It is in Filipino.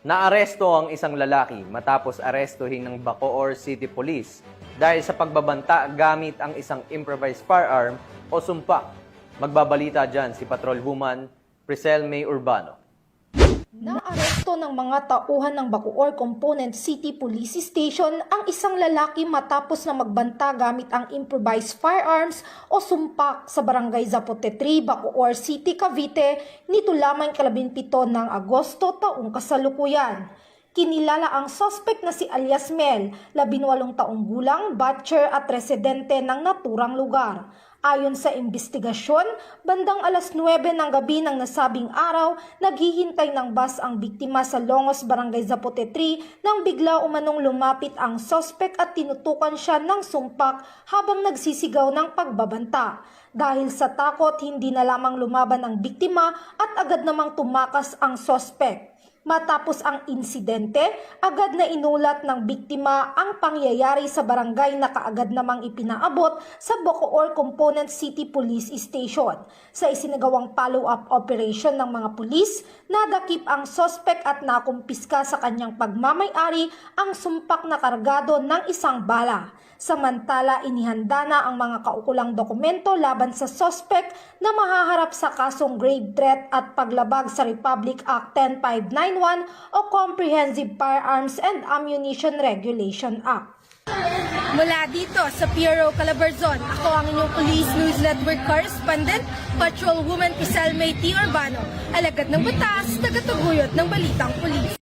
Naaresto ang isang lalaki matapos arestuhin ng Bacoor City Police dahil sa pagbabanta gamit ang isang improvised firearm o sumpa. Magbabalita dyan si Patrolwoman Priscel May Urbano. Naaresto ng mga tauhan ng Bacoor Component City Police Station ang isang lalaki matapos na magbanta gamit ang improvised firearms o sumpak sa Barangay Zapote 3, Bacoor City, Cavite nito lamang 17 ng Agosto taong kasalukuyan. Kinilala ang suspect na si alias Mel, 18 taong gulang, butcher at residente ng naturang lugar. Ayon sa investigasyon, bandang alas 9 ng gabi ng nasabing araw, naghihintay ng bus ang biktima sa Longos, Barangay Zapote 3 nang bigla umanong lumapit ang suspect at tinutukan siya ng sumpak habang nagsisigaw ng pagbabanta. Dahil sa takot, hindi na lamang lumaban ang biktima at agad namang tumakas ang suspect. Matapos ang insidente, agad na inulat ng biktima ang pangyayari sa barangay na kaagad namang ipinaabot sa Bacoor Component City Police Station. Sa isinagawang follow-up operation ng mga pulis, nadakip ang suspect at nakumpiska sa kanyang pagmamay-ari ang sumpak na kargado ng isang bala. Samantala, inihanda na ang mga kaukulang dokumento laban sa suspect na mahaharap sa kasong grave threat at paglabag sa Republic Act 10591 o Comprehensive Firearms and Ammunition Regulation Act. Mula dito sa Piero Calabarzon, ako ang inyong Police News Network Correspondent, Patrolwoman Priscel May Urbano, alagad ng batas, tagataguyod ng balitang pulis.